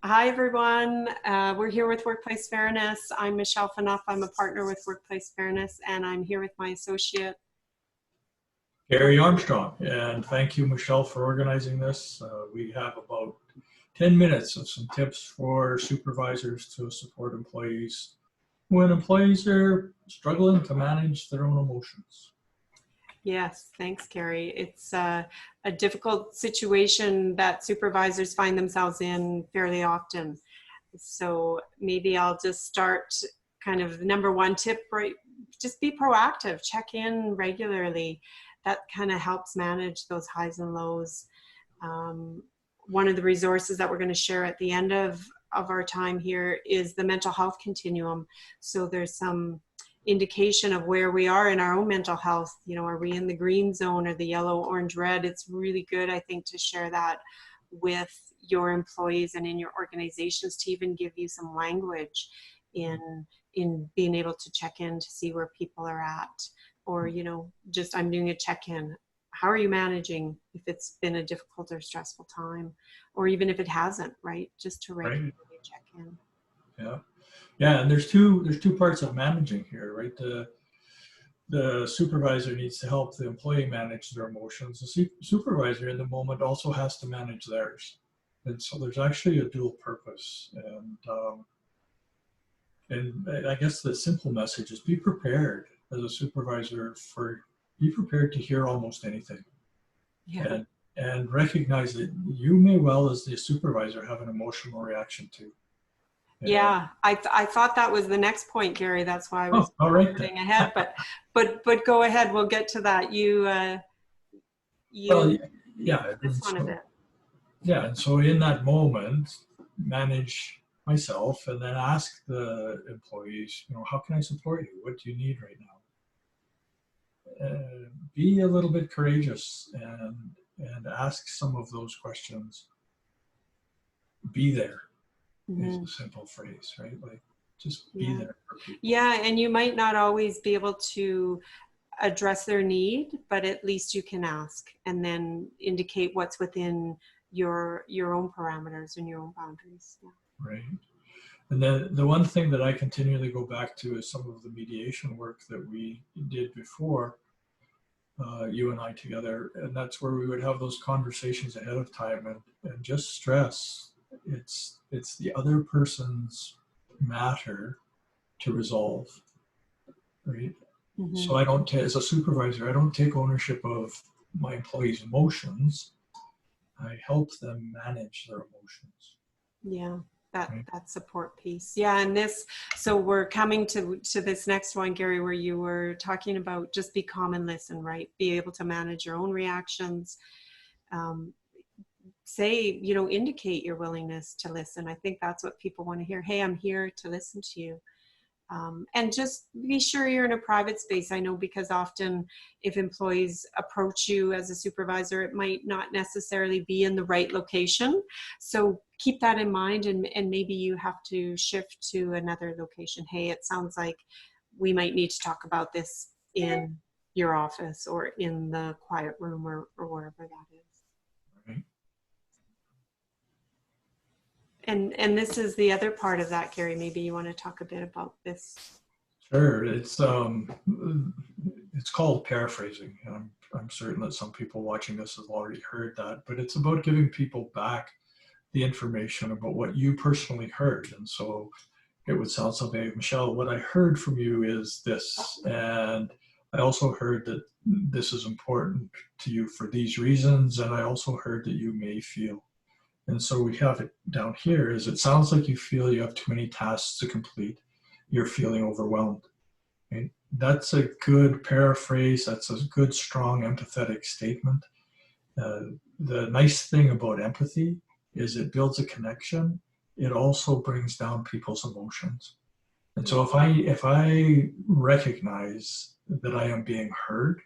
Hi, everyone. We're here with Workplace Fairness. I'm Michelle Phaneuf. I'm a partner with Workplace Fairness, and I'm here with my associate. Gary Armstrong, and thank you, Michelle, for organizing this. We have about 10 minutes of some tips for supervisors to support employees when employees are struggling to manage their own emotions. Yes, thanks, Gary. It's a difficult situation that supervisors find themselves in fairly often. So maybe I'll just start kind of number one tip, right? Just be proactive, check in regularly. That kind of helps manage those highs and lows. One of the resources that we're going to share at the end of our time here is the mental health continuum. So there's some indication of where we are in our own mental health. You know, are we in the green zone or the yellow, orange, red? It's really good, I think, to share that with your employees and in your organizations to even give you some language in being able to check in to see where people are at. Or, you know, just I'm doing a check-in. How are you managing if it's been a difficult or stressful time? Or even if it hasn't, right? Just to regularly check in. Yeah. Yeah, and there's two parts of managing here, right? The supervisor needs to help the employee manage their emotions. The supervisor in the moment also has to manage theirs. And so there's actually a dual purpose. And I guess the simple message is be prepared as a supervisor be prepared to hear almost anything. Yeah. And recognize that you may well, as the supervisor, have an emotional reaction too. Yeah, I thought that was the next point, Gary. That's why I was all right moving ahead. But go ahead. We'll get to that. You well, yeah. this one a bit. Yeah, and so in that moment, manage myself, and then ask the employees, you know, how can I support you? What do you need right now? Be a little bit courageous and ask some of those questions. Be there. Is a simple phrase, right? Like just be there for people. Yeah, and you might not always be able to address their need, but at least you can ask and then indicate what's within your own parameters and your own boundaries. Yeah. Right. And then the one thing that I continually go back to is some of the mediation work that we did before, you and I together, and that's where we would have those conversations ahead of time and just stress it's the other person's matter to resolve, right? So I don't, as a supervisor, I don't take ownership of my employees' emotions. I help them manage their emotions. Yeah, that support piece. Yeah, and so we're coming to this next one, Gary, where you were talking about just be calm and listen, right? Be able to manage your own reactions. Say, you know, indicate your willingness to listen. I think that's what people want to hear. Hey, I'm here to listen to you. And just be sure you're in a private space. I know because often if employees approach you as a supervisor, it might not necessarily be in the right location. So keep that in mind, and maybe you have to shift to another location. Hey, it sounds like we might need to talk about this in your office or in the quiet room or wherever that is. Right. And this is the other part of that, Gary. Maybe you want to talk a bit about this. Sure. It's called paraphrasing. I'm certain that some people watching this have already heard that, but it's about giving people back the information about what you personally heard. And so it would sound something like, Michelle, what I heard from you is this, and I also heard that this is important to you for these reasons, and I also heard that you may feel. And so we have it down here is it sounds like you feel you have too many tasks to complete. You're feeling overwhelmed. Right? That's a good paraphrase. That's a good, strong, empathetic statement. The nice thing about empathy is it builds a connection. It also brings down people's emotions. And so if I recognize that I am being heard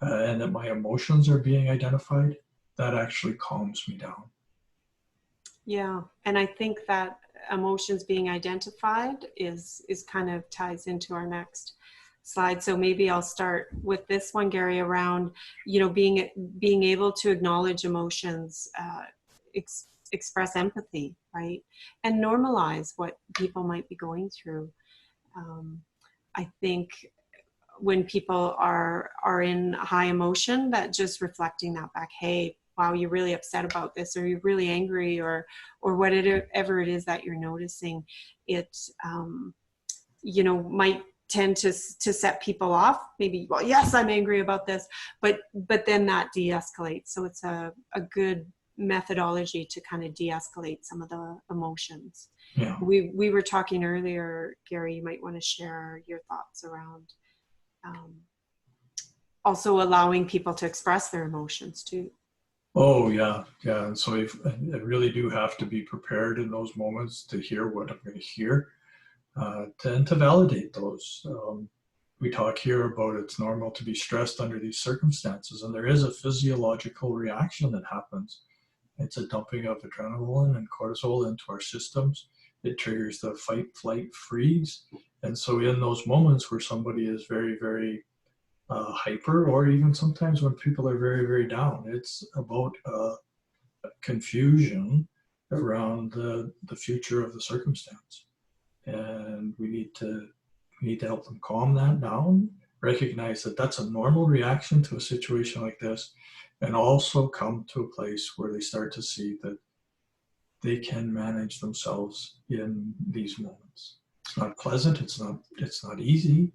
and that my emotions are being identified, that actually calms me down. Yeah, and I think that emotions being identified is kind of ties into our next slide. So maybe I'll start with this one, Gary, around, you know, being able to acknowledge emotions express empathy, right? And normalize what people might be going through. I think when people are in high emotion, that just reflecting that back, hey, wow, you're really upset about this, or you're really angry, or whatever it is that you're noticing, it might tend to set people off. Maybe, well, yes, I'm angry about this, but then that de-escalates. So it's a good methodology to kind of de-escalate some of the emotions. Yeah. We were talking earlier, Gary, you might want to share your thoughts around also allowing people to express their emotions too. Oh, yeah. Yeah. And so I really do have to be prepared in those moments to hear what I'm going to hear, and to validate those. We talk here about it's normal to be stressed under these circumstances, and there is a physiological reaction that happens. It's a dumping of adrenaline and cortisol into our systems. It triggers the fight, flight, freeze. And so in those moments where somebody is very, very hyper, or even sometimes when people are very, very down, it's about confusion around the future of the circumstance. And we need to help them calm that down, recognize that that's a normal reaction to a situation like this, and also come to a place where they start to see that they can manage themselves in these moments. It's not pleasant, it's not easy,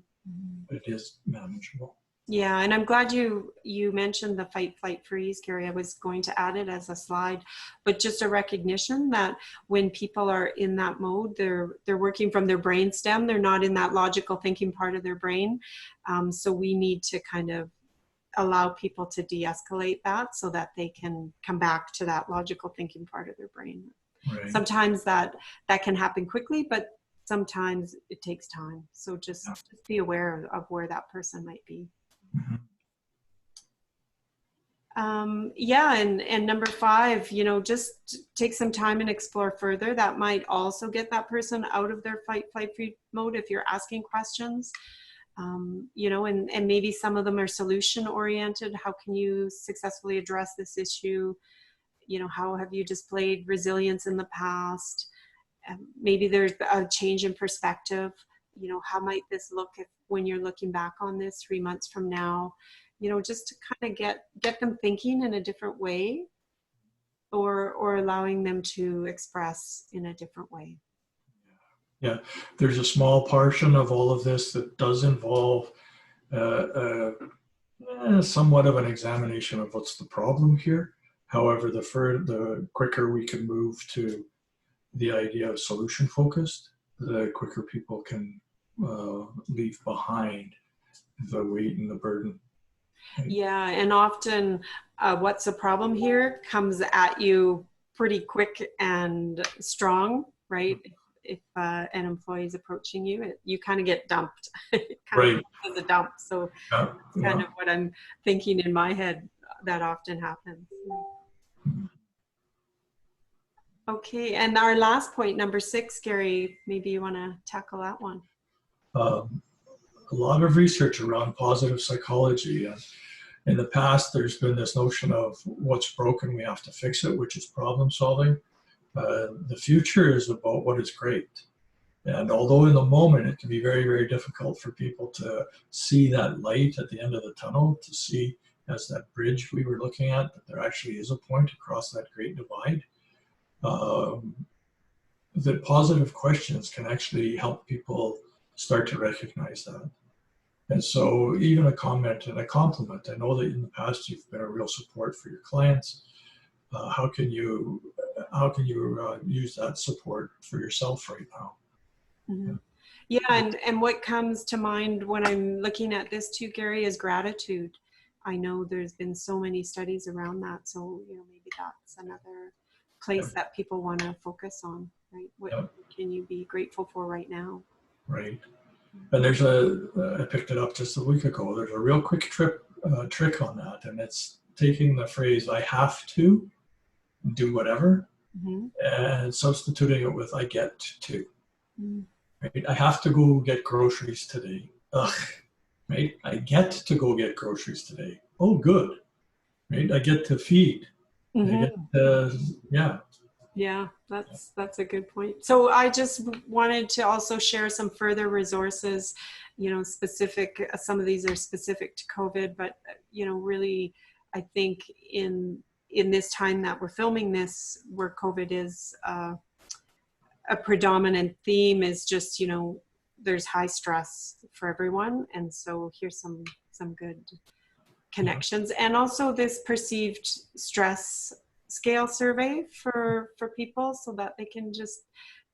but it is manageable. Yeah, and I'm glad you mentioned the fight, flight, freeze, Gary. I was going to add it as a slide, but just a recognition that when people are in that mode, they're working from their brain stem. They're not in that logical thinking part of their brain. So we need to kind of allow people to de-escalate that so that they can come back to that logical thinking part of their brain. Right. Sometimes that can happen quickly, but sometimes it takes time. So just be aware of where that person might be. Mm-hmm. And number 5, just take some time and explore further. That might also get that person out of their fight, flight, freeze mode if you're asking questions. And maybe some of them are solution oriented. How can you successfully address this issue? How have you displayed resilience in the past? Maybe there's a change in perspective. How might this look when you're looking back on this 3 months from now? Just to kind of get them thinking in a different way, or allowing them to express in a different way. Yeah, there's a small portion of all of this that does involve somewhat of an examination of what's the problem here. However, the quicker we can move to the idea of solution focused, the quicker people can leave behind the weight and the burden. Yeah, and often what's the problem here comes at you pretty quick and strong, right? If an employee is approaching you, you kind of get dumped. Right. As a dump. So that's kind of what I'm thinking in my head. That often happens. Okay, and our last point, number 6, Gary, maybe you want to tackle that one. A lot of research around positive psychology. And in the past, there's been this notion of what's broken, we have to fix it, which is problem solving. The future is about what is great. And although in the moment it can be very, very difficult for people to see that light at the end of the tunnel, to see as that bridge we were looking at, that there actually is a point across that great divide, that positive questions can actually help people start to recognize that. And so even a comment and a compliment, I know that in the past you've been a real support for your clients. How can you use that support for yourself right now? Mm-hmm. Yeah, and what comes to mind when I'm looking at this too, Gary, is gratitude. I know there's been so many studies around that, so maybe that's another place that people want to focus on, right? What can you be grateful for right now? Right. And there's I picked it up just a week ago. There's a real quick trick on that, and it's taking the phrase "I have to do whatever" and substituting it with "I get to." Right? I have to go get groceries today. Ugh. Right? I get to go get groceries today. Oh, good. Right? I get to feed They Mhm. get, yeah. Yeah, that's a good point. So I just wanted to also share some further resources, specific, some of these are specific to COVID, but really I think in this time that we're filming this, where COVID is a predominant theme, is just, there's high stress for everyone. And so here's some good Yeah. connections, and also this perceived stress scale survey for people, so that they can just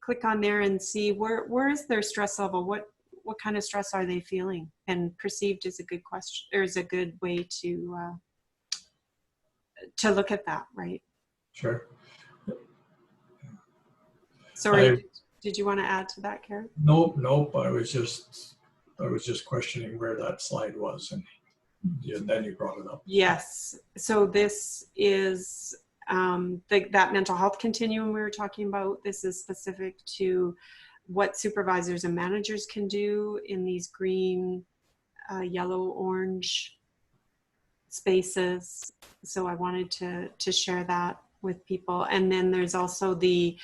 click on there and see where is their stress level, what kind of stress are they feeling. And perceived is a good question, or is a good way to look at that, right? Sure. Sorry, I did you want to add to that, Karen? Nope. I was just questioning where that slide was, and then you brought it up. Yes. So this is that mental health continuum we were talking about. This is specific to what supervisors and managers can do in these green, yellow, orange spaces. So I wanted to share that with people. And then there's also the,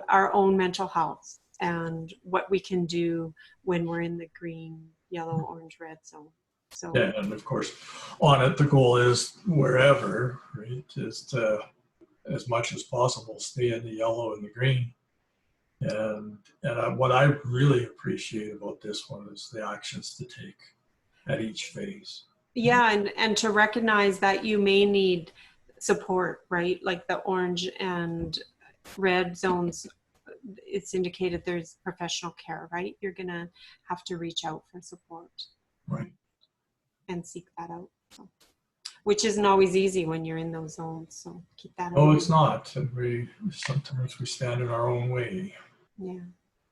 our own mental health and what we can do when we're in the green, yellow, orange, red zone. So Yeah, and of course, on it, the goal is wherever, right, is to, as much as possible, stay in the yellow and the green. And what I really appreciate about this one is the actions to take at each phase. yeah, and to recognize that you may need support, right? Like the orange and red zones, it's indicated there's professional care, right? You're gonna have to reach out for support Right. and seek that out. So, which isn't always easy when you're in those zones. So keep that in Oh, mind. it's not. And sometimes we stand in our own way. Yeah.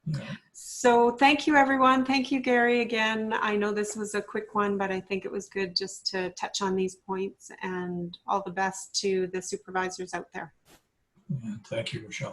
Yeah. So thank you, everyone. Thank you, Gary, again. I know this was a quick one, but I think it was good just to touch on these points, and all the best to the supervisors out there. And thank you, Michelle.